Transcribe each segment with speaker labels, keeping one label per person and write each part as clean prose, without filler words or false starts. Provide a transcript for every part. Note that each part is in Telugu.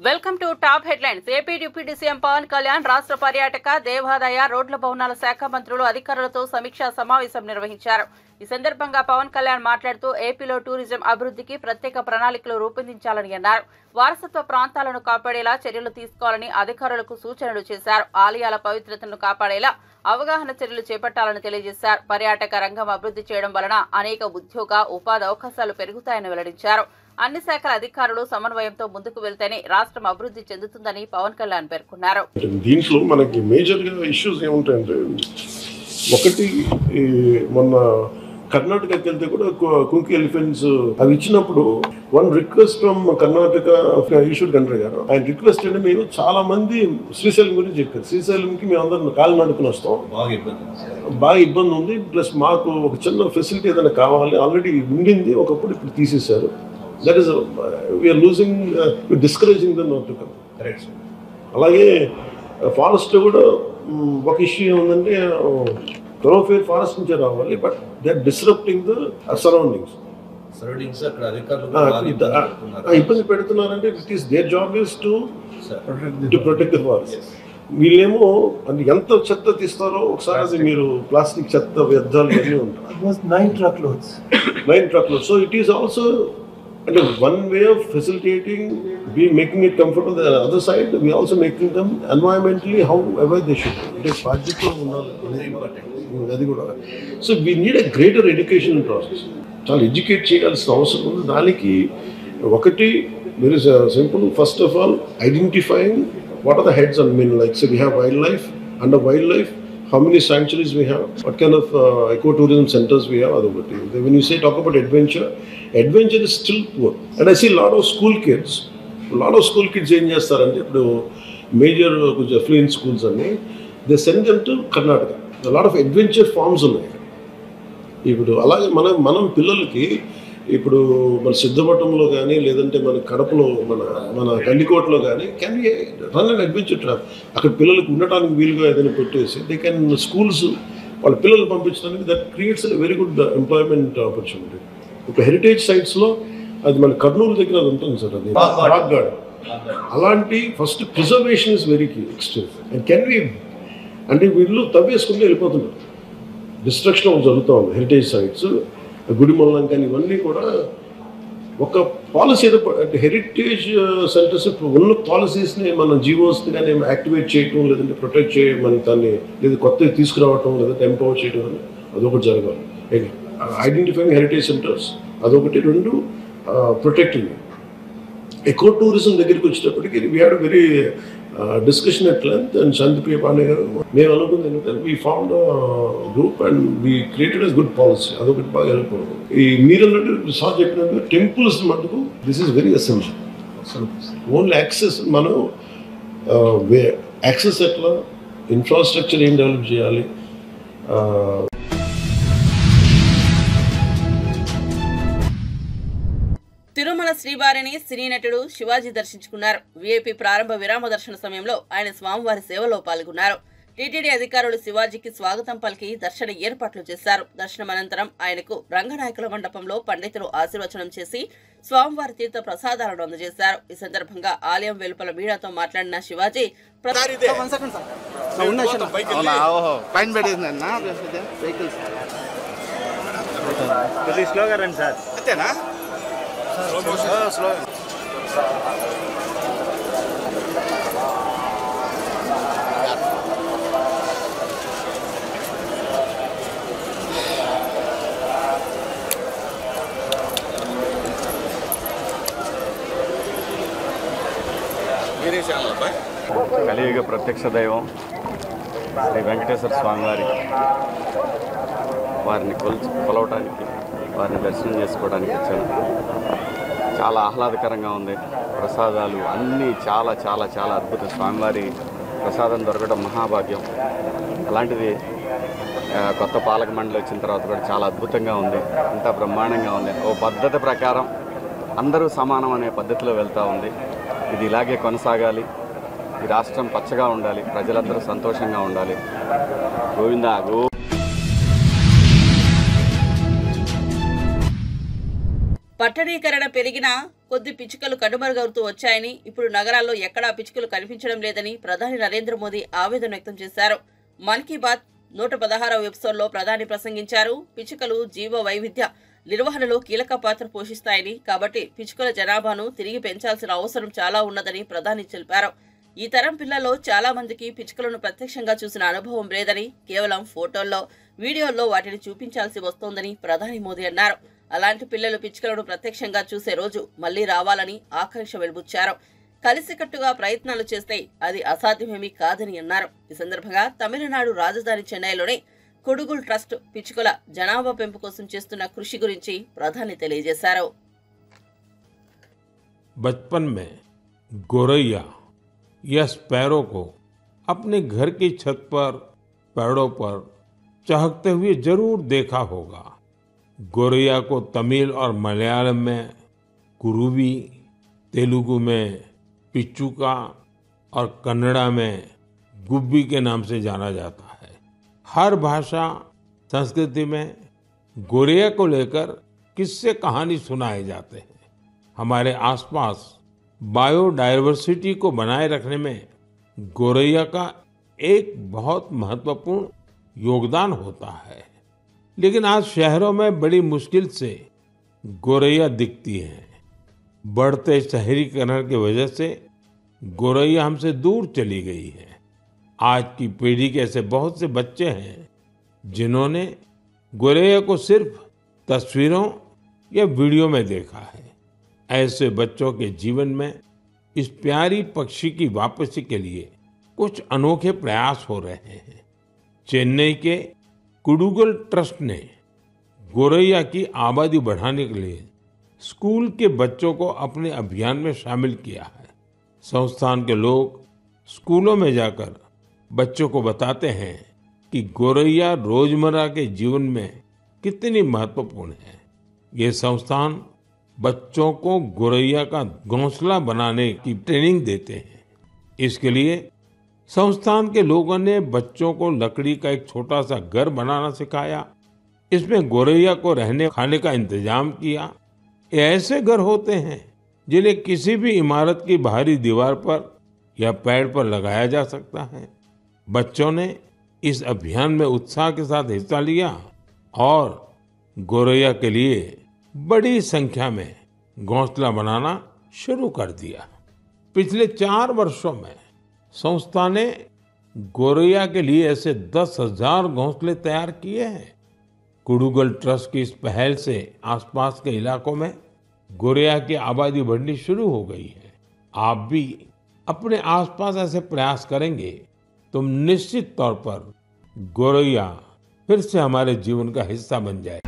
Speaker 1: Welcome to top headlines. AP deputy CM Pawan Kalyan రాష్ట్ర పర్యాటక, దేవాదాయ, రోడ్ల భవనాల శాఖ మంత్రులు, అధికారులతో సమీక్షా సమావేశం నిర్వహించారు. ఈ సందర్భంగా పవన్ కళ్యాణ్ మాట్లాడుతూ ఏపీలో టూరిజం అభివృద్ధికి ప్రత్యేక ప్రణాళికలు రూపొందించాలని అన్నారు. వారసత్వ ప్రాంతాలను కాపాడేలా చర్యలు తీసుకోవాలని అధికారులకు సూచనలు చేశారు. ఆలయాల పవిత్రతను కాపాడేలా అవగాహన చర్యలు చేపట్టాలని తెలియజేశారు. పర్యాటక రంగం అభివృద్ధి చేయడం వలన అనేక ఉద్యోగ, ఉపాధి అవకాశాలు పెరుగుతాయని వెల్లడించారు. అన్ని శాఖల అధికారులు సమన్వయంతో ముందుకు వెళ్తేనే రాష్ట్రం అభివృద్ధి చెందుతుందని పవన్ కళ్యాణ్ పేర్కొన్నారు.
Speaker 2: దీంట్లో మనకి మేజర్ గా ఇష్యూస్ ఏముంటాయంటే, ఒకటి మొన్న కర్ణాటకకి వెళ్తే కూడా కుంకి ఎలిఫెంట్స్ అవి ఇచ్చినప్పుడు one request from Karnataka Eshwar Khandre గారు, ఆయన రిక్వెస్ట్ అంటే మేము చాలా మంది శ్రీశైలం గురించి చెప్పారు. శ్రీశైలంకి మేము అందరం కాలు నడుపుని వస్తాం, బాగా ఇబ్బంది ఉంది, ప్లస్ మాకు ఒక చిన్న ఫెసిలిటీ ఏదైనా కావాలి, ఆల్రెడీ ఉండింది ఒకప్పుడు, ఇప్పుడు తీసేశారు. That is we are losing, discouraging them not to come. అలాగే ఫారెస్ట్ కూడా ఒక ఇష్యూ ఏముందంటే, థరోఫేర్ ఫారెస్ట్ నుంచే రావాలి, but they are disrupting the surroundings. ఇబ్బంది పెడుతున్నారంటే it is their job is to protect the forest. వీళ్ళేమో అంటే ఎంత చెత్త తీస్తారో ఒకసారి అది మీరు ప్లాస్టిక్ చెత్త వ్యర్థాలు ఇవన్నీ ఉంటాయి. 9 truckloads. So it is also అంటే one way of facilitating, we making it comfortable. The other side, we also making them environmentally however they should. It is బాధ్యతగా ఉండాలి, అది కూడా. So we need a greater education process. చాలా ఎడ్యుకేట్ చేయాల్సిన అవసరం ఉంది. దానికి ఒకటి very simple. First of all identifying what are the heads on, like say we have wildlife, under wildlife how many sanctuaries we have, what kind of ecotourism centers we have. When you say talk about adventure is still poor, and I see a lot of school kids ఏం చేస్తారంటే, ఇప్పుడు మేజర్ కొంచెం అఫ్లూయెంట్ స్కూల్స్ అన్ని they send them to Karnataka. Lot of adventure farms ఉన్నాయి. ఇప్పుడు అలాగే మనం పిల్లలకి ఇప్పుడు మన సిద్ధపట్నంలో కానీ, లేదంటే మన కడపలో, మన కందికోటలో కానీ can be run and adventure trap. అక్కడ పిల్లలకు ఉండటానికి వీలుగా ఏదైనా పెట్టేసి దే కెన్ స్కూల్స్ వాళ్ళ పిల్లలు పంపించడానికి, that creates very good employment opportunity. ఇప్పుడు హెరిటేజ్ సైట్స్లో అది మన కర్నూలు దగ్గర అది ఉంటుంది సార్, అది రాక్ గార్డెన్. అలాంటి first preservation is very key extreme. And can be అంటే వీళ్ళు తవ్వేసుకుంటూ వెళ్ళిపోతున్నారు, డిస్ట్రక్షన్ జరుగుతూ ఉంది. హెరిటేజ్ సైట్స్, గుడిమల్లం కానీ ఇవన్నీ కూడా ఒక పాలసీ ఏదో అంటే హెరిటేజ్ సెంటర్స్ ఉన్న పాలసీస్ని మన జీవోస్ని కానీ యాక్టివేట్ చేయటం, లేదంటే ప్రొటెక్ట్ చేయమని దాన్ని, లేదా కొత్తవి తీసుకురావటం, లేదంటే ఎంపవర్ చేయడం అని అదొకటి జరగాలి. ఐడెంటిఫైయింగ్ హెరిటేజ్ సెంటర్స్ అదొకటి. రెండు, ప్రొటెక్టింగ్. ఎకో టూరిజం దగ్గరికి వచ్చేటప్పటికి we had very discussion at length. And Shantipriya Pandey గారు మేము అనుకుంది ఏంటంటే, we found group and we created a good policy. అదొకటి బాగా హెల్ప్ అవుతుంది. ఈ మీరు అన్నట్టు సార్ చెప్పినట్టు టెంపుల్స్ మటుకు this is very essential. Only access, మనం యాక్సెస్ ఎట్లా, ఇన్ఫ్రాస్ట్రక్చర్ ఏం డెవలప్ చేయాలి.
Speaker 1: తిరుమల శ్రీవారిని సినీ నటుడు శివాజీ దర్శించుకున్నారు. వీఐపీ ప్రారంభ విరామ దర్శన సమయంలో ఆయన స్వామివారి సేవలో పాల్గొన్నారు. టీటీడీ అధికారులు శివాజీకి స్వాగతం పలికి దర్శన ఏర్పాట్లు చేశారు. దర్శనం అనంతరం ఆయనకు రంగనాయకుల మండపంలో పండితులు ఆశీర్వచనం చేసి స్వామివారి తీర్థ ప్రసాదాలను అందజేశారు. ఈ సందర్భంగా ఆలయం వెలుపల మీడియాతో మాట్లాడిన శివాజీ
Speaker 3: కలియుగ ప్రత్యక్ష దైవం శ్రీ వెంకటేశ్వర స్వామి వారిని కొలవటానికి, వారిని దర్శనం చేసుకోవడానికి వచ్చాను. చాలా ఆహ్లాదకరంగా ఉంది. ప్రసాదాలు అన్నీ చాలా చాలా చాలా అద్భుతం. స్వామివారి ప్రసాదం దొరకడం మహాభాగ్యం. అలాంటిది కొత్త పాలక మండలి వచ్చిన తర్వాత కూడా చాలా అద్భుతంగా ఉంది. అంతా బ్రహ్మాండంగా ఉంది. ఓ పద్ధతి ప్రకారం అందరూ సమానం అనే పద్ధతిలో వెళ్తూ ఉంది. ఇది ఇలాగే కొనసాగాలి. ఈ రాష్ట్రం పచ్చగా ఉండాలి, ప్రజలందరూ సంతోషంగా ఉండాలి. గోవిందా గో.
Speaker 1: పట్టణీకరణ పెరిగినా కొద్ది పిచ్చుకలు కనుమరుగవుతూ వచ్చాయని, ఇప్పుడు నగరాల్లో ఎక్కడా పిచ్చుకలు కనిపించడం లేదని ప్రధాని నరేంద్ర మోదీ ఆవేదన వ్యక్తం చేశారు. మన్ కీ బాత్ 116వ ఎపిసోడ్లో ప్రధాని ప్రసంగించారు. పిచ్చుకలు జీవ వైవిధ్య నిర్వహణలో కీలక పాత్ర పోషిస్తాయని, కాబట్టి పిచ్చుకల జనాభాను తిరిగి పెంచాల్సిన అవసరం చాలా ఉన్నదని ప్రధాని తెలిపారు. ఈ తరం పిల్లల్లో చాలా మందికి పిచ్చుకలను ప్రత్యక్షంగా చూసిన అనుభవం లేదని, కేవలం ఫోటోల్లో, వీడియోల్లో వాటిని చూపించాల్సి వస్తోందని ప్రధాని మోదీ అన్నారు. అలాంటి పిల్లలు పిచ్చుకలను ప్రత్యక్షంగా చూసే రోజు మళ్లీ రావాలని ఆకాంక్ష వెలుబుచ్చారు. కలిసికట్టుగా ప్రయత్నాలు చేస్తే అది అసాధ్యమేమీ కాదని అన్నారు. ఈ సందర్భంగా తమిళనాడు రాజధాని చెన్నైలోని కొడుగుల్ ట్రస్ట్ పిచ్చుకల జనాభా పెంపు కోసం చేస్తున్న కృషి గురించి ప్రధాని తెలియజేశారు.
Speaker 4: बचपन में गोरैया या स्पैरो को अपने घर की छत पर, पेड़ों पर चहकते हुए जरूर देखा होगा। गोरैया को तमिल और मलयालम में कुरुवी, तेलुगु में पिच्चुका और कन्नड़ा में गुब्बी के नाम से जाना जाता है। हर भाषा संस्कृति में गोरैया को लेकर किस्से कहानी सुनाए जाते हैं। हमारे आसपास बायोडायवर्सिटी को बनाए रखने में गोरैया का एक बहुत महत्वपूर्ण योगदान होता है। लेकिन आज शहरों में बड़ी मुश्किल से गोरैया दिखती है। बढ़ते शहरीकरण की वजह से गोरैया हमसे दूर चली गई है। आज की पीढ़ी के ऐसे बहुत से बच्चे हैं जिन्होंने गोरैया को सिर्फ तस्वीरों या वीडियो में देखा है। ऐसे बच्चों के जीवन में इस प्यारी पक्षी की वापसी के लिए कुछ अनोखे प्रयास हो रहे हैं। चेन्नई के कुडुगल ट्रस्ट ने गोरैया की आबादी बढ़ाने के लिए स्कूल के बच्चों को अपने अभियान में शामिल किया है। संस्थान के लोग स्कूलों में जाकर बच्चों को बताते हैं कि गोरैया रोजमर्रा के जीवन में कितनी महत्वपूर्ण है। ये संस्थान बच्चों को गोरैया का घोंसला बनाने की ट्रेनिंग देते हैं। इसके लिए संस्थान के लोगों ने बच्चों को लकड़ी का एक छोटा सा घर बनाना सिखाया। इसमें गोरैया को रहने खाने का इंतजाम किया। ये ऐसे घर होते हैं जिन्हें किसी भी इमारत की बाहरी दीवार पर या पेड़ पर लगाया जा सकता है। बच्चों ने इस अभियान में उत्साह के साथ हिस्सा लिया और गोरैया के लिए बड़ी संख्या में घोंसला बनाना शुरू कर दिया। पिछले 4 वर्षों में संस्था ने गोरैया के लिए ऐसे 10,000 घोंसले तैयार किए हैं। कुडुगल ट्रस्ट की इस पहल से आसपास के इलाकों में गोरैया की आबादी बढ़नी शुरू हो गई है। आप भी अपने आसपास ऐसे प्रयास करेंगे तो निश्चित तौर पर गोरैया फिर से हमारे जीवन का हिस्सा बन जाए।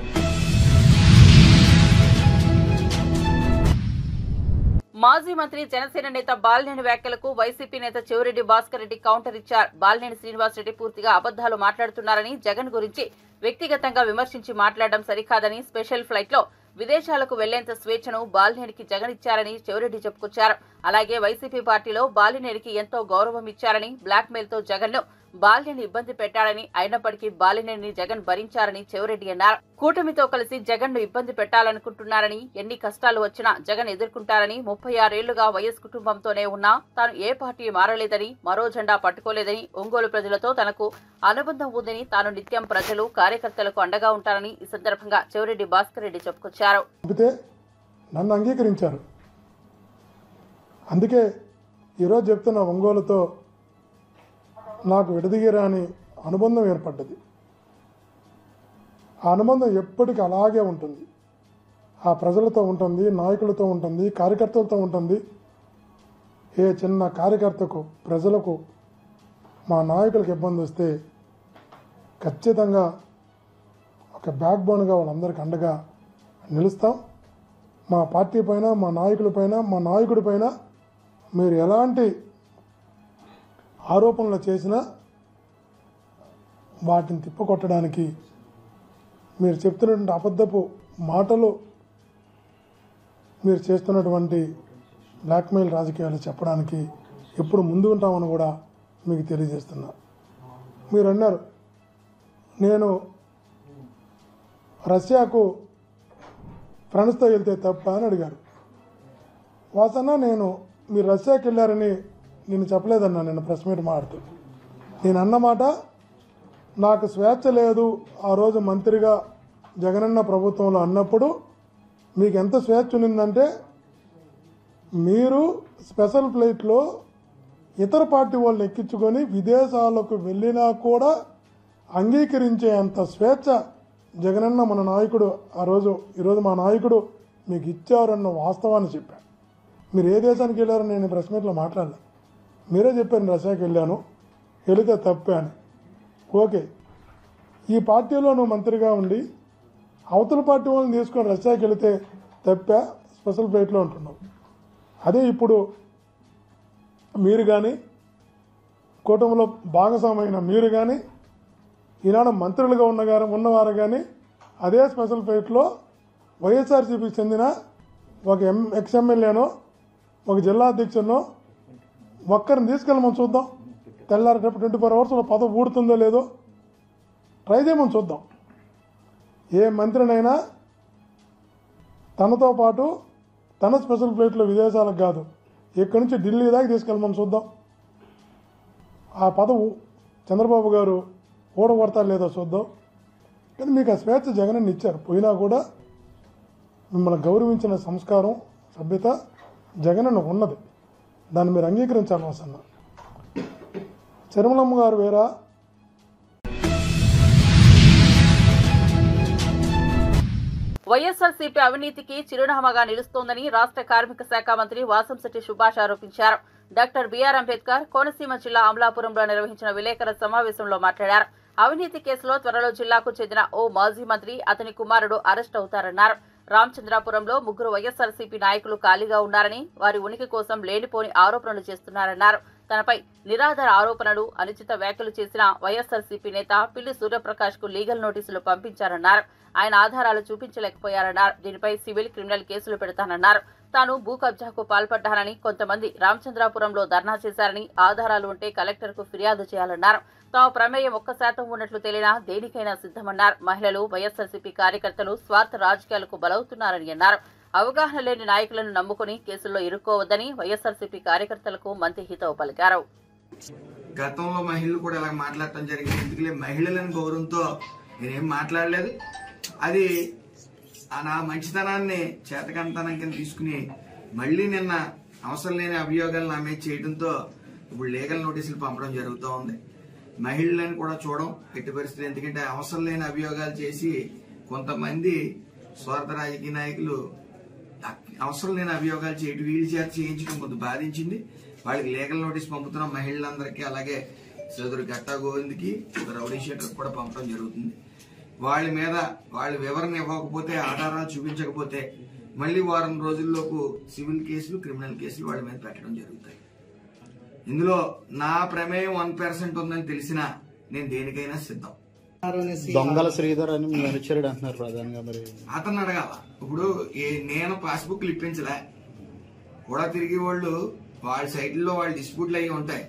Speaker 1: మాజీ మంత్రి జనసేన నేత బాలినేని వ్యాఖ్యలకు వైసీపీ నేత చెవిరెడ్డి భాస్కర్ రెడ్డి కౌంటర్ ఇచ్చారు. బాలినేని శ్రీనివాసరెడ్డి పూర్తిగా అబద్దాలు మాట్లాడుతున్నారని, జగన్ గురించి వ్యక్తిగతంగా విమర్శించి మాట్లాడడం సరికాదని, స్పెషల్ ఫ్లైట్ లో విదేశాలకు వెళ్లేంత స్వేచ్ఛను బాలినేనికి జగన్ ఇచ్చారని చెవిరెడ్డి చెప్పుకొచ్చారు. అలాగే వైసీపీ పార్టీలో బాలినేనికి ఎంతో గౌరవం ఇచ్చారని, బ్లాక్ మెయిల్ తో జగన్ ను బాలినేని ఇబ్బంది పెట్టాడని, అయినప్పటికీ బాలినేని జగన్ భరించారని చెవిరెడ్డి అన్నారు. కూటమితో కలిసి జగన్ ను ఇబ్బంది పెట్టాలనుకుంటున్నారని, ఎన్ని కష్టాలు వచ్చినా జగన్ ఎదుర్కొంటారని, 36 ఏళ్లుగా వైఎస్ కుటుంబంతోనే ఉన్నా తాను ఏ పార్టీ మారలేదని, మరో జెండా పట్టుకోలేదని, ఒంగోలు ప్రజలతో తనకు అనుబంధం ఉందని, తాను నిత్యం ప్రజలు కార్యకర్తలకు అండగా ఉంటారని ఈ సందర్భంగా చెవిరెడ్డి భాస్కర్ రెడ్డి చెప్పుకొచ్చారు.
Speaker 5: నన్ను అంగీకరించారు. అందుకే ఈరోజు చెప్తున్న ఒంగోలుతో నాకు విడదీయరాని అనుబంధం ఏర్పడ్డది. ఆ అనుబంధం ఎప్పటికీ అలాగే ఉంటుంది. ఆ ప్రజలతో ఉంటుంది, నాయకులతో ఉంటుంది, కార్యకర్తలతో ఉంటుంది. ఏ చిన్న కార్యకర్తకు, ప్రజలకు, మా నాయకులకు ఇబ్బంది వస్తే ఖచ్చితంగా ఒక బ్యాక్ బోన్గా వాళ్ళందరికీ అండగా నిలుస్తాం. మా పార్టీ పైన, మా నాయకుల పైన, మా నాయకుడి పైన మీరు ఎలాంటి ఆరోపణలు చేసినా వాటిని తిప్పకొట్టడానికి, మీరు చెప్తున్నటువంటి అబద్ధపు మాటలు, మీరు చేస్తున్నటువంటి బ్లాక్మెయిల్ రాజకీయాలు చెప్పడానికి ఎప్పుడు ముందు ఉంటామని కూడా మీకు తెలియజేస్తున్నా. మీరు అన్నారు నేను రష్యాకు ఫ్రెండ్స్తో వెళ్తే తప్ప అని అడిగారు. వాసన్న నేను మీరు రష్యాకి వెళ్ళారని నేను చెప్పలేదన్నా. నేను ప్రెస్ మీట్ మాడుతూ నేను అన్నమాట, నాకు స్వేచ్ఛ లేదు ఆ రోజు మంత్రిగా జగనన్న ప్రభుత్వంలో అన్నప్పుడు మీకు ఎంత స్వేచ్ఛ ఉన్నిందంటే మీరు స్పెషల్ ఫ్లైట్లో ఇతర పార్టీ వాళ్ళని ఎక్కించుకొని విదేశాలకు వెళ్ళినా కూడా అంగీకరించే అంత స్వేచ్ఛ జగనన్న మన నాయకుడు ఈరోజు మా నాయకుడు మీకు ఇచ్చారన్న వాస్తవాన్ని చెప్పాను. మీరు ఏ దేశానికి వెళ్ళారో నేను ప్రెస్ మీట్లో మాట్లాడలేదు. మీరే చెప్పారు రష్యాకి వెళ్ళాను, వెళితే తప్పాను. ఓకే, ఈ పార్టీలో నువ్వు మంత్రిగా ఉండి అవతల పార్టీ వాళ్ళని తీసుకొని రష్యాకి వెళితే తప్పా, స్పెషల్ ఫ్లైట్లో ఉంటున్నావు. అదే ఇప్పుడు మీరు కానీ కూటమిలో భాగస్వామైన మీరు కానీ ఈనాడు మంత్రులుగా ఉన్నవారు కానీ అదే స్పెషల్ ఫ్లైట్లో వైఎస్ఆర్సీపీకి చెందిన ఒక ఎక్స్ఎమ్మెల్యేనో ఒక జిల్లా అధ్యక్షునో ఒక్కరిని తీసుకెళ్ళమని చూద్దాం. తెల్లారి 24 అవర్స్లో పదవి ఊడుతుందో లేదో ట్రై చేయమని చూద్దాం. ఏ మంత్రినైనా తనతో పాటు తన స్పెషల్ ఫ్లైట్లో విదేశాలకు కాదు ఇక్కడి నుంచి ఢిల్లీ దాకా తీసుకెళ్ళమని చూద్దాం. ఆ పదవు చంద్రబాబు గారు ఓడగొడతారు లేదో చూద్దాం. కానీ మీకు ఆ స్వేచ్ఛ జగనన్న ఇచ్చారు. పోయినా కూడా మిమ్మల్ని గౌరవించిన సంస్కారం సభ్యత జగనన్న ఉన్నది. దాన్ని మీరు అంగీకరించాలి. వసన్న చర్మలమ్మ గారు వేరా
Speaker 1: వైఎస్ఆర్సీపీ అవినీతికి చిరునామాగా నిలుస్తోందని రాష్ట్ర కార్మిక శాఖ మంత్రి వాసంశెట్టి సుభాష్ ఆరోపించారు. డాక్టర్ బిఆర్ అంబేద్కర్ కోనసీమ జిల్లా అమలాపురంలో నిర్వహించిన విలేకరుల సమావేశంలో మాట్లాడారు. అవినీతి కేసులో త్వరలో జిల్లాకు చెందిన ఓ మాజీ మంత్రి అతని కుమారుడు అరెస్ట్ అవుతారన్నారు. రామచంద్రాపురంలో 3 వైఎస్ఆర్సీపీ నాయకులు ఖాళీగా ఉన్నారని, వారి ఉనికి కోసం లేనిపోని ఆరోపణలు చేస్తున్నారన్నారు. తనపై నిరాధార ఆరోపణలు, అనుచిత వ్యాఖ్యలు చేసిన వైఎస్ఆర్సీపీ నేత పిల్లి సూర్యప్రకాష్ కు లీగల్ నోటీసులు పంపించారన్నారు. ఆయన ఆధారాలు చూపించలేకపోయారన్నారు. దీనిపై సివిల్, క్రిమినల్ కేసులు పెడతానన్నారు. తాను భూ కబ్జాకు పాల్పడ్డానని, కొంతమంది రామచంద్రాపురంలో ధర్నా చేశారని, ఆధారాలు ఉంటే కలెక్టర్కు ఫిర్యాదు చేయాలన్నారు. తమ ప్రమేయం 1% ఉన్నట్లు తేలినా దేనికైనా సిద్ధమన్నారు. మహిళలు, వైఎస్ఆర్సీపీ కార్యకర్తలు స్వార్థ రాజకీయాలకు బలవుతున్నారని అన్నారు. అవగాహన లేని నాయకులను నమ్ముకుని కేసుల్లో ఇరుక్కోవద్దని వైఎస్ఆర్సీపీ కార్యకర్తలకు మంత్రి హితవు పలికారు.
Speaker 6: గతంలో మహిళలు కూడా ఇలా మాట్లాడటం జరిగింది. ఎందుకంటే మహిళలను గౌరవంతో నేనేం మాట్లాడలేదు. అది నా మంచితనాన్ని చేతకంతనం కింద తీసుకుని మళ్లీ నిన్న అవసరం లేని అభియోగాలు నా మీద చేయడంతో ఇప్పుడు లీగల్ నోటీసులు పంపడం జరుగుతూ ఉంది. మహిళలను కూడా చూడడం ఎట్టి పరిస్థితులు. ఎందుకంటే అవసరం లేని అభియోగాలు చేసి కొంతమంది స్వార్థ రాజకీయ నాయకులు అవసరం లేని అభియోగాలు చేయడం, వీళ్ళు చేత చేయించడం కొంత బాధించింది. వాళ్ళకి లీగల్ నోటీస్ పంపుతున్నాం మహిళలందరికీ. అలాగే సోదరు గట్టా గోవింద్కి, రౌడీ షీటర్కి కూడా పంపడం జరుగుతుంది. వాళ్ళ మీద వాళ్ళ వివరణ ఇవ్వకపోతే, ఆధారాలు చూపించకపోతే మళ్లీ వారం రోజుల్లోపు సివిల్ కేసులు, క్రిమినల్ కేసులు వాళ్ళ మీద పెట్టడం జరుగుతాయి. ఇందులో నా ప్రమేయం 1% ఉందని తెలిసినా నేను దేనికైనా సిద్ధం.
Speaker 7: దొంగల శ్రీధర్ అని మీ అనుచరుడు అంటున్నారు ప్రధానంగా. మరి
Speaker 6: అతను అడగాల. ఇప్పుడు నేను పాస్బుక్లు ఇప్పించలే, కూడా తిరిగి వాళ్ళు వాళ్ళ సైట్లో వాళ్ళ డిస్ప్యూట్లు అయ్యి ఉంటాయి.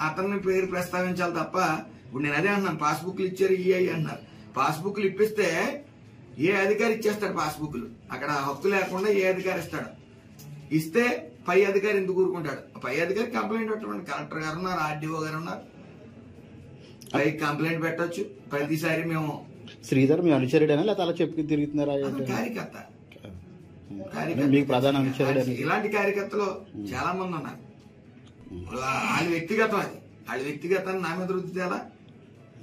Speaker 6: అతన్ని పేరు ప్రస్తావించాలి తప్ప ఇప్పుడు నేను అదే అన్నాను. పాస్బుక్లు ఇచ్చారు ఇయ్యి అన్నారు. పాస్బుక్లు ఇప్పిస్తే ఏ అధికారి ఇచ్చేస్తాడు పాస్బుక్లు? అక్కడ హక్కు లేకుండా ఏ అధికారి ఇస్తాడు? ఇస్తే పై అధికారి ఎందుకు ఊరుకుంటాడు? పై అధికారి కంప్లైంట్ పెట్టండి. కలెక్టర్ గారు ఉన్నారు, ఆర్డీఓ గారు ఉన్నారు, పై కంప్లైంట్ పెట్టొచ్చు. ప్రతిసారి మేము
Speaker 7: శ్రీధర్ మీ అనుచరుడేనా లేదా అలా చెప్పి తిరుగుతున్నారా?
Speaker 6: కార్యకర్త
Speaker 7: మీకు ప్రధాన అనుచరుడు.
Speaker 6: ఇలాంటి కార్యకర్తలు చాలా మంది ఉన్నారు. వాళ్ళ వ్యక్తిగతం అది. వాళ్ళ వ్యక్తిగతాన్ని నా మీద రుద్దితేలా?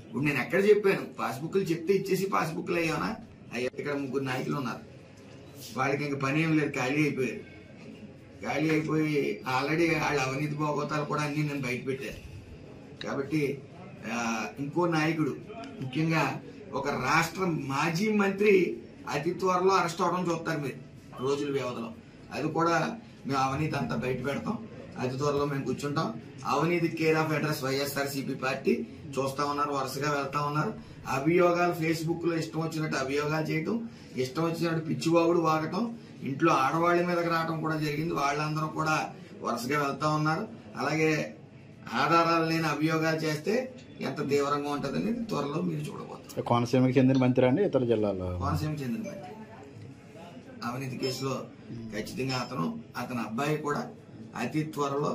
Speaker 6: ఇప్పుడు నేను ఎక్కడ చెప్పాను? పాస్బుక్లు చెప్తే ఇచ్చేసి పాస్బుక్లు అయ్యానా? ఇక్కడ 3 నాయకులు ఉన్నారు. వాళ్ళకి ఇంక పని ఏం లేదు, ఖాళీ అయిపోయారు. ఖాళీ అయిపోయి ఆల్రెడీ వాళ్ళ అవినీతి భోగోతాలు కూడా అన్ని నేను బయట పెట్టాను. కాబట్టి ఇంకో నాయకుడు, ముఖ్యంగా ఒక రాష్ట్ర మాజీ మంత్రి అతి త్వరలో అరెస్ట్ అవడం చూస్తారు మీరు రోజుల వ్యవధిలో. అది కూడా మేము అవినీతి అంతా బయట పెడతాం. అతి త్వరలో మేము కూర్చుంటాం. అవినీతి care of address YSRCP party చూస్తా ఉన్నారు, వరుసగా వెళ్తా ఉన్నారు. అభియోగాలు ఫేస్బుక్ లో ఇష్టం వచ్చినట్టు అభియోగాలు చేయటం, ఇష్టం వచ్చినట్టు పిచ్చివాగుడు వాగటం, ఇంట్లో ఆడవాళ్ల మీదకి రావడం కూడా జరిగింది. వాళ్ళందరూ కూడా వరుసగా వెళ్తా ఉన్నారు. అలాగే ఆధారాలు లేని అభియోగాలు చేస్తే ఎంత తీవ్రంగా ఉంటుందని త్వరలో మీరు చూడబోతారు.
Speaker 7: కోనసీమకి చెందిన మంత్రి అండి, ఇతర జిల్లాలో?
Speaker 6: కోనసీమకి చెందిన మంత్రి. అవినీతి కేసులో ఖచ్చితంగా అతని అబ్బాయి కూడా అతి త్వరలో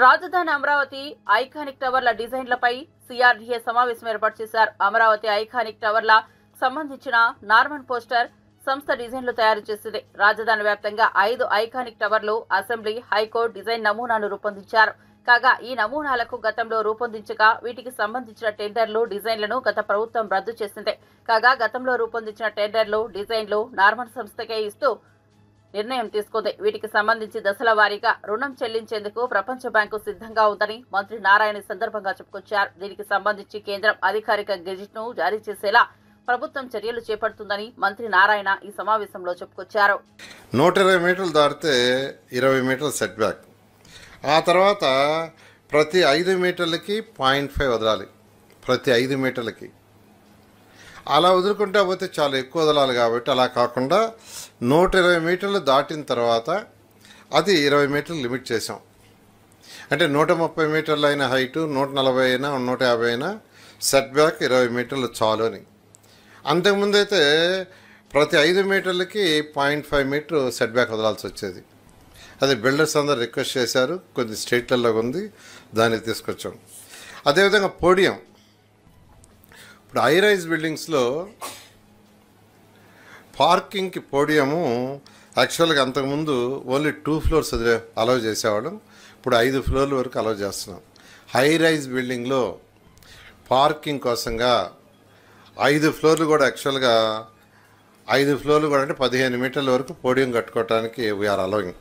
Speaker 1: రాజధాని అమరావతి ఐకానిక్ టవర్ల డిజైన్లపై సిఆర్డీఏ సమావేశం ఏర్పాటు చేశారు. అమరావతి ఐకానిక్ టవర్ల సంబంధించిన నార్మన్ పోస్టర్ సంస్థ డిజైన్లు తయారు చేసింది. రాజధాని వ్యాప్తంగా 5 ఐకానిక్ టవర్లు అసెంబ్లీ, హైకోర్టు డిజైన్ నమూనాను రూపొందించారు. కాగా ఈ నమూనాలకు గతంలో రూపొందించగా వీటికి సంబంధించిన టెండర్లు, డిజైన్లను గత ప్రభుత్వం రద్దు చేసింది. కాగా గతంలో రూపొందించిన టెండర్లు, డిజైన్లు నార్మన్ సంస్థకే ఇస్తూ నిర్ణయం తీసుకుంది. వీటికి సంబంధించి దశల వారీగా రుణం చెల్లించేందుకు ప్రపంచ బ్యాంకు సిద్ధంగా ఉందని మంత్రి నారాయణ సందర్భంగా చెప్పుకొచ్చారు. దీనికి సంబంధించి కేంద్రం అధికారిక గెజిట్ను జారీ చేసేలా ప్రభుత్వం చర్యలు చేపడుతుందని మంత్రి నారాయణ ఈ సమావేశంలో చెప్పుకొచ్చారు.
Speaker 8: 120 మీటర్లు దాటితే 20 మీటర్ల సెట్ బ్యాక్. ఆ తర్వాత ప్రతి 5 మీటర్లకి 0.5 వదలాలి. ప్రతి 5 మీటర్లకి అలా వదులుకుంటా పోతే చాలా ఎక్కువ వదలాలి. కాబట్టి అలా కాకుండా 120 మీటర్లు దాటిన తర్వాత అది 20 మీటర్లు లిమిట్ చేసాం. అంటే 130 మీటర్లు అయిన హైటు, 140 అయినా 150 అయినా సెట్ బ్యాక్ 20 మీటర్లు చాలు అని. అంతకుముందు అయితే ప్రతి 5 మీటర్లకి 0.5 మీటర్ సెట్ బ్యాక్ వదలాల్సి వచ్చేది. అది బిల్డర్స్ అందరూ రిక్వెస్ట్ చేశారు, కొన్ని స్టేట్లలో ఉంది, దాన్ని తీసుకొచ్చాం. అదేవిధంగా పోడియం, ఇప్పుడు హై రైజ్ బిల్డింగ్స్లో పార్కింగ్కి పోడియము యాక్చువల్గా అంతకుముందు ఓన్లీ 2 ఫ్లోర్స్ అలౌ చేసేవాళ్ళం. ఇప్పుడు 5 ఫ్లోర్ల వరకు అలౌ చేస్తున్నాం. హై రైజ్ బిల్డింగ్లో పార్కింగ్ కోసంగా 5 ఫ్లోర్లు కూడా యాక్చువల్గా 5 ఫ్లోర్లు కూడా అంటే 15 మీటర్ల వరకు పోడియం కట్టుకోవడానికి వీఆర్ అలౌయింగ్.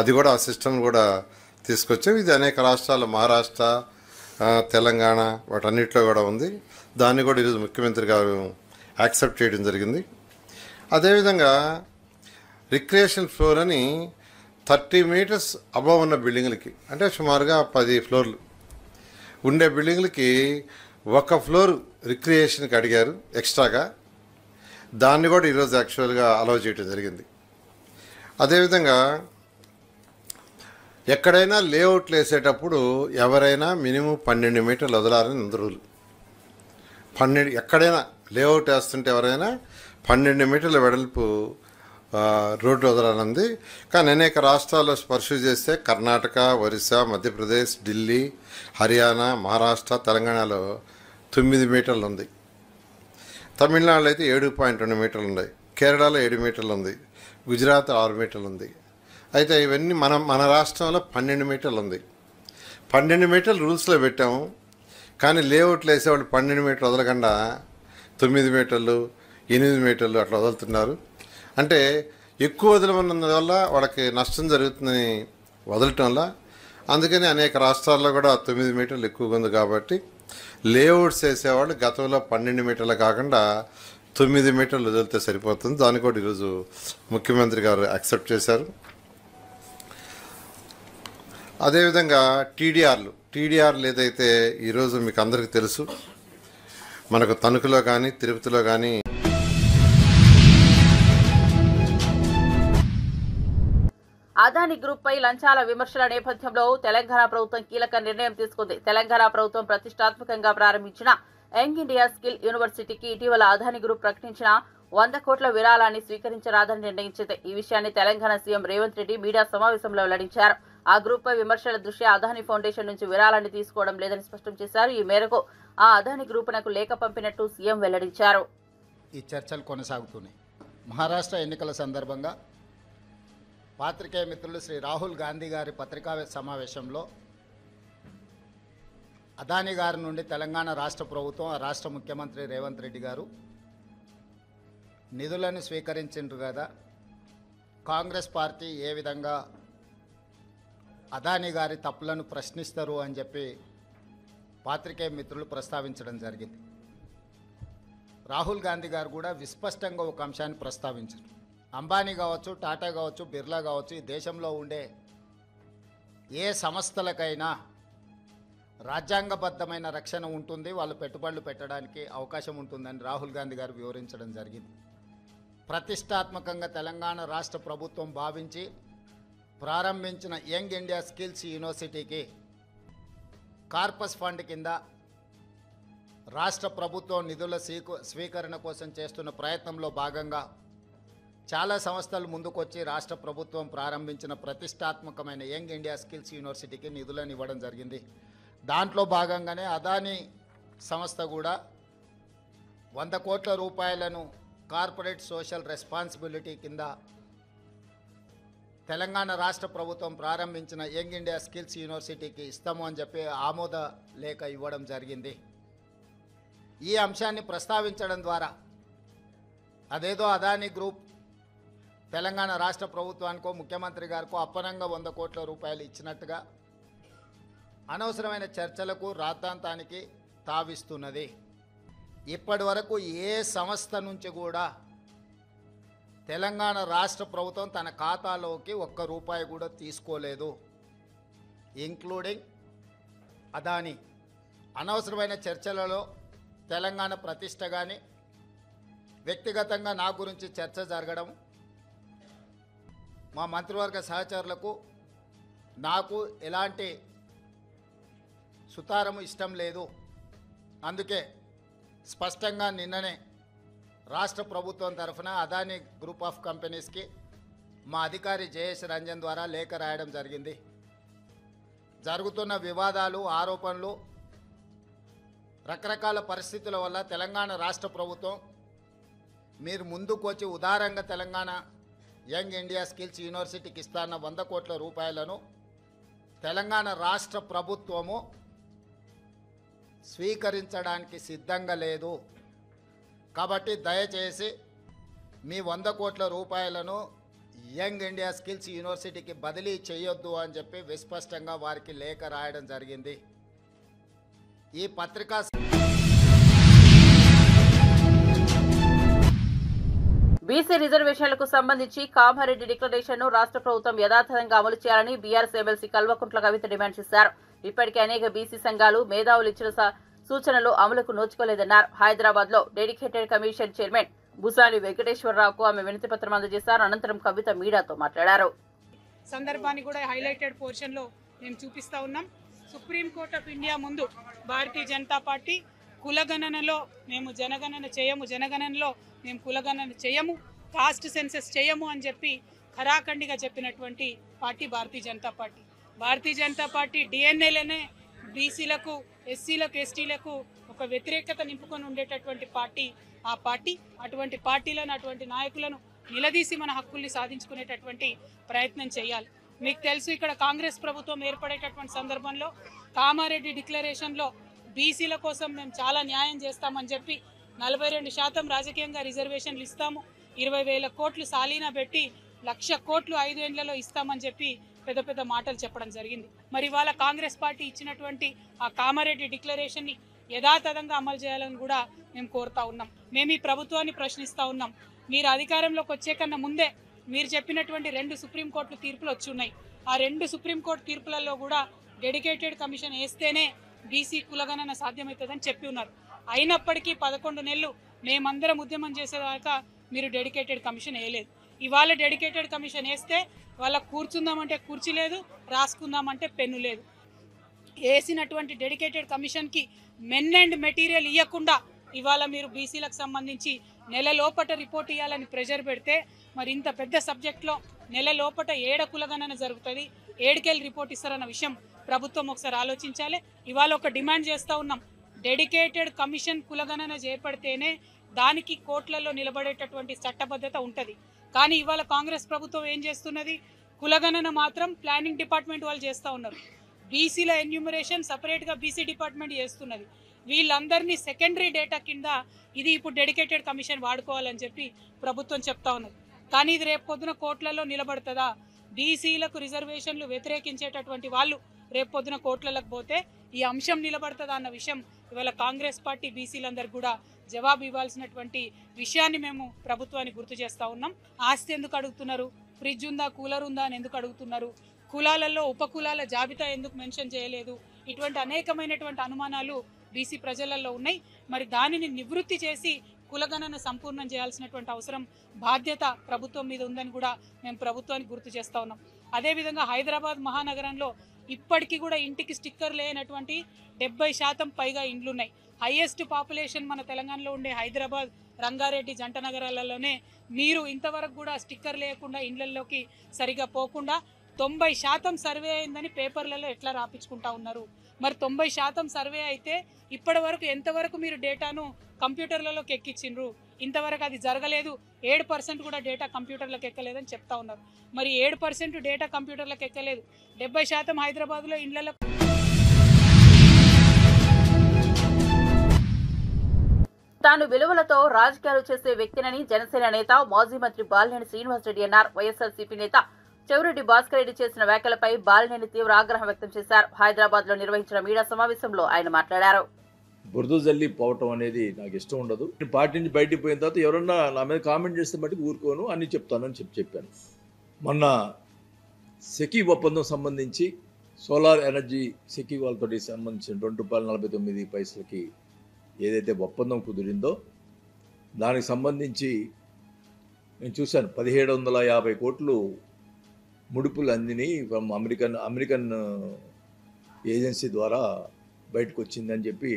Speaker 8: అది కూడా ఆ సిస్టమ్ కూడా తీసుకొచ్చాం. ఇది అనేక రాష్ట్రాలు, మహారాష్ట్ర, తెలంగాణ వాటన్నిటిలో కూడా ఉంది. దాన్ని కూడా ఈరోజు ముఖ్యమంత్రి గారు యాక్సెప్ట్ చేయడం జరిగింది. అదేవిధంగా రిక్రియేషన్ ఫ్లోర్ అని 30 మీటర్స్ అబవ్ ఉన్న బిల్డింగ్లకి, అంటే సుమారుగా 10 ఫ్లోర్లు ఉండే బిల్డింగ్లకి 1 ఫ్లోర్ రిక్రియేషన్కి అడిగారు ఎక్స్ట్రాగా. దాన్ని కూడా ఈరోజు యాక్చువల్గా అలౌ చేయడం జరిగింది. అదేవిధంగా ఎక్కడైనా లేఅవుట్లు వేసేటప్పుడు ఎవరైనా మినిమం 12 మీటర్లు వదలాలని రూల్. 12 ఎక్కడైనా లేఅవుట్ వేస్తుంటే ఎవరైనా 12 మీటర్ల వెడల్పు రోడ్డు వదలాలంది. కానీ అనేక రాష్ట్రాల్లో పర్సూ చేస్తే కర్ణాటక, ఒరిస్సా, మధ్యప్రదేశ్, ఢిల్లీ, హర్యానా, మహారాష్ట్ర, తెలంగాణలో 9 మీటర్లు ఉంది. తమిళనాడులో అయితే 7.2 మీటర్లు ఉన్నాయి. కేరళలో 7 మీటర్లు ఉంది. గుజరాత్ 6 మీటర్లు ఉంది. అయితే ఇవన్నీ మన రాష్ట్రంలో 12 మీటర్లు ఉంది. 12 మీటర్లు రూల్స్లో పెట్టాము. కానీ లేఅవుట్లు వేసేవాళ్ళు 12 మీటర్లు వదలకుండా 9 మీటర్లు, 8 మీటర్లు అట్లా వదులుతున్నారు. అంటే ఎక్కువ వదలమన్నందువల్ల వాళ్ళకి నష్టం జరుగుతుందని వదలటం వల్ల, అందుకని అనేక రాష్ట్రాల్లో కూడా 9 మీటర్లు ఎక్కువగా ఉంది. కాబట్టి లేఅవుట్స్ వేసేవాళ్ళు గతంలో 12 మీటర్లు కాకుండా 9 మీటర్లు వదిలితే సరిపోతుంది. దాన్ని కూడా ఈరోజు ముఖ్యమంత్రి గారు యాక్సెప్ట్ చేశారు. అదేవిధంగా టీడీఆర్లు ఏదైతే ఈరోజు మీకు అందరికీ తెలుసు, మనకు తణుకులో కానీ తిరుపతిలో కానీ
Speaker 1: అదాని గ్రూప్ పై లంచాల విమర్శల నేపథ్యంలో తెలంగాణ ప్రభుత్వం కీలక నిర్ణయం తీసుకుంది. తెలంగాణ ప్రభుత్వం ప్రతిష్టాత్మకంగా ప్రారంభించిన యంగ్ ఇండియా స్కిల్ యూనివర్సిటీకి ఇటీవల అదాని గ్రూప్ ప్రకటించిన 100 కోట్ల విరాళాన్ని స్వీకరించరాదని నిర్ణయించింది. ఈ విషయాన్ని తెలంగాణ సీఎం రేవంత్ రెడ్డి మీడియా సమావేశంలో వెల్లడించారు. ఆ గ్రూప్ పై విమర్శల దృష్ట్యా అదాని ఫౌండేషన్ నుంచి విరాళాన్ని తీసుకోవడం లేదని స్పష్టం చేశారు. ఈ మేరకు ఆ అదాని గ్రూపునకు లేఖ పంపినట్టు సీఎం వెల్లడించారు.
Speaker 7: ఈ చర్చలు కొనసాగుతున్నాయి. మహారాష్ట్ర ఎన్నికల సందర్భంగా పాత్రికేయ మిత్రులు శ్రీ రాహుల్ గాంధీ గారి పత్రికా సమావేశంలో అదాని గారి నుండి తెలంగాణ రాష్ట్ర ప్రభుత్వం, ఆ రాష్ట్ర ముఖ్యమంత్రి రేవంత్ రెడ్డి గారు నిధులను స్వీకరించారు కదా, కాంగ్రెస్ పార్టీ ఏ విధంగా అదాని గారి తప్పులను ప్రశ్నిస్తారు అని చెప్పి పాత్రికేయ మిత్రులు ప్రస్తావించడం జరిగింది. రాహుల్ గాంధీ గారు కూడా విస్పష్టంగా ఒక అంశాన్ని ప్రస్తావించారు. అంబానీ కావచ్చు, టాటా కావచ్చు, బిర్లా కావచ్చు, ఈ దేశంలో ఉండే ఏ సంస్థలకైనా రాజ్యాంగబద్ధమైన రక్షణ ఉంటుంది, వాళ్ళు పెట్టుబడులు పెట్టడానికి అవకాశం ఉంటుందని రాహుల్ గాంధీ గారు వివరించడం జరిగింది. ప్రతిష్టాత్మకంగా తెలంగాణ రాష్ట్ర ప్రభుత్వం భావించి ప్రారంభించిన యంగ్ ఇండియా స్కిల్స్ యూనివర్సిటీకి కార్పస్ ఫండ్ కింద రాష్ట్ర ప్రభుత్వం నిధుల స్వీకరణ కోసం చేస్తున్న ప్రయత్నంలో భాగంగా చాలా సంస్థలు ముందుకొచ్చి రాష్ట్ర ప్రభుత్వం ప్రారంభించిన ప్రతిష్టాత్మకమైన యంగ్ ఇండియా స్కిల్స్ యూనివర్సిటీకి నిధులను ఇవ్వడం జరిగింది. దాంట్లో భాగంగానే అదానీ సంస్థ కూడా 100 కోట్ల రూపాయలను కార్పొరేట్ సోషల్ రెస్పాన్సిబిలిటీ కింద తెలంగాణ రాష్ట్ర ప్రభుత్వం ప్రారంభించిన యంగ్ ఇండియా స్కిల్స్ యూనివర్సిటీకి ఇస్తాము అని చెప్పి ఆమోద లేఖ ఇవ్వడం జరిగింది. ఈ అంశాన్ని ప్రస్తావించడం ద్వారా అదేదో అదానీ గ్రూప్ తెలంగాణ రాష్ట్ర ప్రభుత్వానికో ముఖ్యమంత్రి గారికో అప్పనంగా 100 కోట్ల రూపాయలు ఇచ్చినట్టుగా అనవసరమైన చర్చలకు రాద్ధాంతానికి తావిస్తున్నది. ఇప్పటి వరకు ఏ సంస్థ నుంచి కూడా తెలంగాణ రాష్ట్ర ప్రభుత్వం తన ఖాతాలోకి 1 రూపాయి కూడా తీసుకోలేదు, ఇంక్లూడింగ్ అదానీ. అనవసరమైన చర్చలలో తెలంగాణ ప్రతిష్ట కానీ వ్యక్తిగతంగా నా గురించి చర్చ జరగడం మా మంత్రివర్గ సహచరులకు నాకు ఎలాంటి సుతారము ఇష్టం లేదు. అందుకే స్పష్టంగా నిన్ననే రాష్ట్ర ప్రభుత్వం తరఫున అదానీ గ్రూప్ ఆఫ్ కంపెనీస్కి మా అధికారి జయేష్ రంజన్ ద్వారా లేఖ రాయడం జరిగింది. జరుగుతున్న వివాదాలు, ఆరోపణలు, రకరకాల పరిస్థితుల వల్ల తెలంగాణ రాష్ట్ర ప్రభుత్వం మీరు ముందుకు వచ్చి ఉదారంగా తెలంగాణ యంగ్ ఇండియా స్కిల్స్ యూనివర్సిటీకి ఇస్తాన్న 100 కోట్ల రూపాయలను తెలంగాణ రాష్ట్ర ప్రభుత్వము స్వీకరించడానికి సిద్ధంగా లేదు. కాబట్టి దయచేసి మీ 100 కోట్ల రూపాయలను యంగ్ ఇండియా స్కిల్స్ యూనివర్సిటీకి బదిలీ చేయొద్దు అని చెప్పి విస్పష్టంగా వారికి లేఖ రాయడం జరిగింది. ఈ పత్రికా
Speaker 1: బీసీ రిజర్వేషన్లకు సంబంధించి కామారెడ్డి డిక్లరేషన్ ను రాష్ట్ర ప్రభుత్వం యథాతథంగా అమలు చేయాలని BRS MLC Kalvakuntla Kavitha demand చేశారు. ఇప్పటికే అనేక బీసీ సంఘాలు, మేధావులు ఇచ్చిన సూచనలు అమలుకు నోచుకోలేదన్నారు. హైదరాబాద్ లో డెడికేటెడ్ కమిషన్ చైర్మన్ బుసాని వెంకటేశ్వరరావుకు ఆమె వినతి పత్రం అందజేశారు. అనంతరం కవిత మీడియాతో మాట్లాడారు.
Speaker 9: సందర్భాన్ని కూడా హైలైటెడ్ పోర్షన్ లో మేము చూపిస్తా ఉన్నాం. సుప్రీంకోర్టు ఆఫ్ ఇండియా ముందు భారతీయ జనతా పార్టీ కులగణనలో మేము జనగణన చేయము, జనగణనలో మేము కులగణన చేయము, కాస్ట్ సెన్సెస్ చేయము అని చెప్పి ఖరాఖండిగా చెప్పినటువంటి party Bharatiya Janata party. Bharatiya Janata party డిఎన్ఏలోనే బీసీలకు, ఎస్సీలకు, ఎస్టీలకు ఒక వ్యతిరేకత నింపుకొని ఉండేటటువంటి పార్టీ ఆ పార్టీ. అటువంటి పార్టీలను, అటువంటి నాయకులను నిలదీసి మన హక్కుల్ని సాధించుకునేటటువంటి ప్రయత్నం చేయాలి. మీకు తెలుసు, ఇక్కడ కాంగ్రెస్ ప్రభుత్వం ఏర్పడేటటువంటి సందర్భంలో కామారెడ్డి డిక్లరేషన్లో బీసీల కోసం మేము చాలా న్యాయం చేస్తామని చెప్పి 42% రాజకీయంగా రిజర్వేషన్లు ఇస్తాము, 20,000 కోట్లు సాలీనా పెట్టి 1,00,000 కోట్లు 5 ఏళ్లలో ఇస్తామని చెప్పి పెద్ద పెద్ద మాటలు చెప్పడం జరిగింది. మరి ఇవాళ కాంగ్రెస్ పార్టీ ఇచ్చినటువంటి ఆ కామారెడ్డి డిక్లరేషన్ని యథాతథంగా అమలు చేయాలని కూడా మేము కోరుతా ఉన్నాం. మేము ఈ ప్రభుత్వాన్ని ప్రశ్నిస్తూ ఉన్నాం. మీరు అధికారంలోకి వచ్చే కన్నా ముందే మీరు చెప్పినటువంటి 2 సుప్రీంకోర్టు తీర్పులు వచ్చి ఉన్నాయి. ఆ 2 సుప్రీంకోర్టు తీర్పులలో కూడా డెడికేటెడ్ కమిషన్ వేస్తేనే బీసీ కులగణన సాధ్యమవుతుందని చెప్పి ఉన్నారు. అయినప్పటికీ 11 నెలలు మేమందరం ఉద్యమం చేసేదాకా మీరు డెడికేటెడ్ కమిషన్ వేయలేదు. ఇవాళ డెడికేటెడ్ కమిషన్ వేస్తే వాళ్ళ కూర్చుందామంటే కుర్చీ లేదు, రాసుకుందామంటే పెన్ను లేదు. వేసినటువంటి డెడికేటెడ్ కమిషన్కి మెన్ అండ్ మెటీరియల్ ఇవ్వకుండా ఇవాళ మీరు బీసీలకు సంబంధించి నెల లోపట రిపోర్ట్ ఇవ్వాలని ప్రెషర్ పెడితే మరి ఇంత పెద్ద సబ్జెక్ట్లో నెల లోపట ఏడ కులగణన జరుగుతుంది, ఏడుకెళ్ళి రిపోర్ట్ ఇస్తారన్న విషయం ప్రభుత్వం ఒకసారి ఆలోచించాలి. ఇవాళ ఒక డిమాండ్ చేస్తూ ఉన్నాం. డెడికేటెడ్ కమిషన్ కులగణన చేపడితేనే దానికి కోట్లలో నిలబడేటటువంటి చట్టబద్ధత ఉంటుంది. కానీ ఇవాళ కాంగ్రెస్ ప్రభుత్వం ఏం చేస్తున్నది, కులగణన మాత్రం ప్లానింగ్ డిపార్ట్మెంట్ వాళ్ళు చేస్తూ ఉన్నారు. బీసీల ఎన్యూమరేషన్ సపరేట్గా బీసీ డిపార్ట్మెంట్ చేస్తున్నది. వీళ్ళందరినీ సెకండరీ డేటా కింద ఇది ఇప్పుడు డెడికేటెడ్ కమిషన్ వాడుకోవాలని చెప్పి ప్రభుత్వం చెప్తా ఉన్నది. కానీ ఇది రేపు పొద్దున కోట్లలో నిలబడుతుందా? బీసీలకు రిజర్వేషన్లు వ్యతిరేకించేటటువంటి వాళ్ళు రేపు పొద్దున కోట్లకు పోతే ఈ అంశం నిలబడుతుందా అన్న విషయం ఇవాళ కాంగ్రెస్ పార్టీ బీసీలందరికీ కూడా జవాబు ఇవ్వాల్సినటువంటి విషయాన్ని మేము ప్రభుత్వానికి గుర్తు చేస్తూ ఉన్నాం. ఆస్తి ఎందుకు అడుగుతున్నారు, ఫ్రిడ్జ్ ఉందా, కూలర్ ఉందా అని ఎందుకు అడుగుతున్నారు, కులాలలో ఉపకులాల జాబితా ఎందుకు మెన్షన్ చేయలేదు, ఇటువంటి అనేకమైనటువంటి అనుమానాలు బీసీ ప్రజలలో ఉన్నాయి. మరి దానిని నివృత్తి చేసి కులగణన సంపూర్ణం చేయాల్సినటువంటి అవసరం, బాధ్యత ప్రభుత్వం మీద ఉందని కూడా మేము ప్రభుత్వానికి గుర్తు చేస్తూ ఉన్నాం. అదేవిధంగా హైదరాబాద్ మహానగరంలో ఇప్పటికీ కూడా ఇంటికి స్టిక్కర్ లేనటువంటి 70% పైగా ఇండ్లున్నాయి. హైయెస్ట్ పాపులేషన్ మన తెలంగాణలో ఉండే హైదరాబాద్, రంగారెడ్డి జంట నగరాలలోనే మీరు ఇంతవరకు కూడా స్టిక్కర్ లేకుండా ఇళ్లలోకి సరిగా పోకుండా 90% సర్వే అయిందని పేపర్లలో ఎట్లా రాపించుకుంటా ఉన్నారు? మరి 90% సర్వే అయితే ఇప్పటి వరకు ఎంతవరకు మీరు డేటాను కంప్యూటర్లలోకి ఎక్కించిండ్రు? ఇంతవరకు అది జరగలేదు. 7% కూడా డేటా కంప్యూటర్లకు ఎక్కలేదని చెప్తా ఉన్నారు. మరి 7% డేటా కంప్యూటర్లకు ఎక్కలేదు, 70% హైదరాబాద్లో ఇళ్లలో.
Speaker 1: తాను విలువలతో రాజకీయాలు చేసే వ్యక్తినని జనసేన నేత మాజీ మంత్రి బాలినేని శ్రీనివాసరెడ్డి అన్నారు. వైఎస్ఆర్సీపీ నేత చెవిరెడ్డి భాస్కర్ రెడ్డి చేసిన వ్యాఖ్యలపై బాలినేని తీవ్ర ఆగ్రహం వ్యక్తం చేశారు. హైదరాబాద్ లో నిర్వహించిన మీడియా సమావేశంలో ఆయన మాట్లాడారు.
Speaker 10: బురద జల్లి పోవటం అనేది నాకు ఇష్టం ఉండదు. పార్టీ నుంచి బయటికి పోయిన తర్వాత ఎవరన్నా నా మీద కామెంట్ చేస్తే మటుకు ఊరుకోను, అన్ని చెప్తానని చెప్పాను. మొన్న సెకీ ఒప్పందం సంబంధించి సోలార్ ఎనర్జీ సెకీ వాళ్ళతో సంబంధించిన ₹2.49 ఏదైతే ఒప్పందం కుదిరిందో దానికి సంబంధించి నేను చూశాను 1750 కోట్లు ముడుపులు అందిని అమెరికన్ ఏజెన్సీ ద్వారా బయటకు వచ్చిందని చెప్పి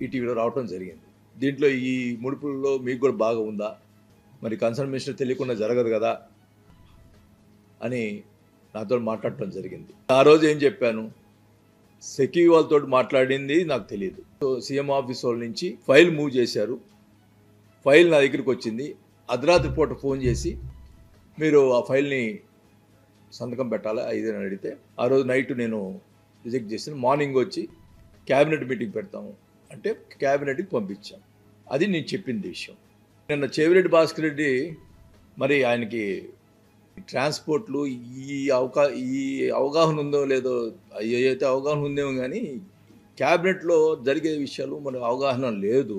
Speaker 10: ఈటీవీలో రావటం జరిగింది. దీంట్లో ఈ ముడుపుల్లో మీకు కూడా బాగా ఉందా, మరి కన్సర్న్ మినిస్టర్ తెలియకుండా జరగదు కదా అని నాతో మాట్లాడటం జరిగింది. ఆ రోజు ఏం చెప్పాను, సెక్యూ వాళ్ళతో మాట్లాడింది నాకు తెలియదు. సీఎం ఆఫీస్ వాళ్ళ నుంచి ఫైల్ మూవ్ చేశారు, ఫైల్ నా దగ్గరికి వచ్చింది. అర్ధరాత్రి పూట ఫోన్ చేసి మీరు ఆ ఫైల్ని సంతకం పెట్టాలా ఇదని అడిగితే ఆ రోజు నైట్ నేను రిజెక్ట్ చేసిన. మార్నింగ్ వచ్చి క్యాబినెట్ మీటింగ్ పెడతాము అంటే క్యాబినెట్కి పంపించాం. అది నేను చెప్పింది విషయం. నిన్న చెవిరెడ్డి భాస్కర్ రెడ్డి మరి ఆయనకి ట్రాన్స్పోర్ట్లు ఈ అవగాహన ఉందో లేదో, అయితే అవగాహన ఉందేమో కానీ క్యాబినెట్లో జరిగే విషయాలు మనకు అవగాహన లేదు.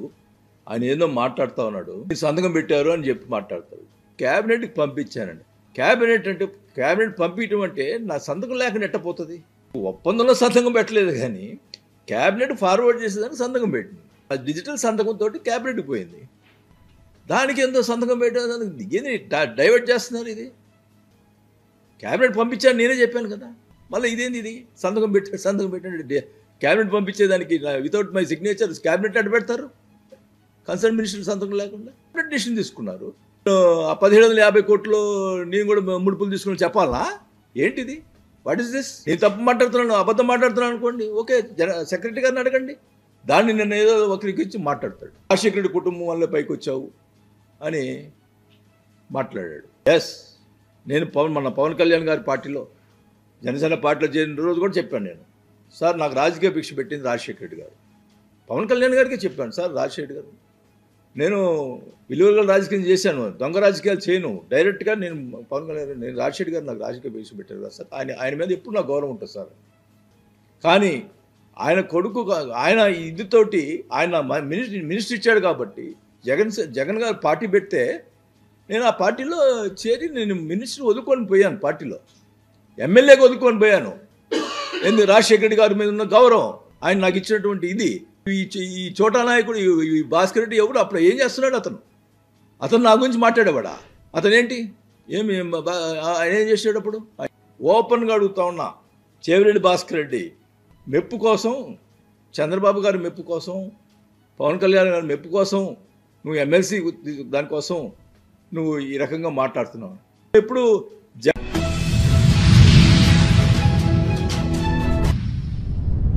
Speaker 10: ఆయన ఏదో మాట్లాడుతూ ఉన్నాడు, సంతకం పెట్టారు అని చెప్పి మాట్లాడతారు. క్యాబినెట్కి పంపించానండి. క్యాబినెట్ అంటే క్యాబినెట్ పంపించడం అంటే నా సంతకం లేకుండా ఎట్టపోతుంది? ఒప్పందంలో సంతకం పెట్టలేదు కానీ క్యాబినెట్ ఫార్వర్డ్ చేసేదానికి సంతకం పెట్టింది. ఆ డిజిటల్ సంతకంతో క్యాబినెట్కి పోయింది. దానికి ఎంతో సంతకం పెట్టేదానికి ఏంది డైవర్ట్ చేస్తున్నారు? ఇది క్యాబినెట్ పంపించాను నేనే చెప్పాను కదా, మళ్ళీ ఇదేంది ఇది సంతకం పెట్టండి. క్యాబినెట్ పంపించేదానికి వితౌట్ మై సిగ్నేచర్ క్యాబినెట్ అడ్డు పెడతారు? కన్సర్న్ మినిస్టర్ సంతకం లేకుండా డెసిషన్ తీసుకున్నారు. ఆ 1750 కోట్లు నేను కూడా ముడుపులు తీసుకుని చెప్పాలా? ఏంటిది? What is this? నేను తప్పు మాట్లాడుతున్నాను, అబద్ధం మాట్లాడుతున్నాను అనుకోండి, ఓకే, సెక్రటరీ గారిని అడగండి. దాన్ని నిన్న ఏదో ఒకరికి ఇచ్చి మాట్లాడతాడు. రాజశేఖర రెడ్డి కుటుంబం వల్ల పైకి వచ్చావు అని మాట్లాడాడు. ఎస్, నేను మన పవన్ కళ్యాణ్ గారి పార్టీలో జనసేన పార్టీలో చేరిన రోజు కూడా చెప్పాను నేను, సార్ నాకు రాజకీయ భిక్ష పెట్టింది రాజశేఖర రెడ్డి గారు. పవన్ కళ్యాణ్ గారికి చెప్పాను, సార్ రాజశేఖర రెడ్డి గారు నేను విలువల రాజకీయం చేశాను, దొంగ రాజకీయాలు చేయను, డైరెక్ట్గా నేను పవన్ కళ్యాణ్ గారు నేను రాజశేఖర గారు నాకు రాజకీయ భిక్ష పెట్టారు కదా సార్, ఆయన మీద ఎప్పుడు నాకు గౌరవం ఉంటుంది సార్. కానీ ఆయన కొడుకు ఆయన ఇదితోటి ఆయన మినిస్టర్ ఇచ్చాడు కాబట్టి జగన్ గారు పార్టీ పెడితే నేను ఆ పార్టీలో చేరి నేను మినిస్టర్ వదులుకొని పోయాను, పార్టీలో ఎమ్మెల్యేగా వదులుకొని పోయాను. ఎందుకు? రాజశేఖర రెడ్డి గారి మీద ఉన్న గౌరవం, ఆయన నాకు ఇచ్చినటువంటి ఇది. ఈ చోటా నాయకుడు ఈ భాస్కర్ రెడ్డి ఎవడు అప్పుడు ఏం చేస్తున్నాడు? అతను నా గురించి మాట్లాడేవాడా? అతను ఏంటి ఆయన ఏం చేసాడు? అప్పుడు ఓపెన్గా అడుగుతా ఉన్నా, చెవిరెడ్డి భాస్కర్ రెడ్డి మెప్పు కోసం, చంద్రబాబు గారి మెప్పు కోసం, పవన్ కళ్యాణ్ గారి మెప్పు కోసం నువ్వు ఎమ్మెల్సీ దానికోసం నువ్వు ఈ రకంగా మాట్లాడుతున్నావు. ఎప్పుడు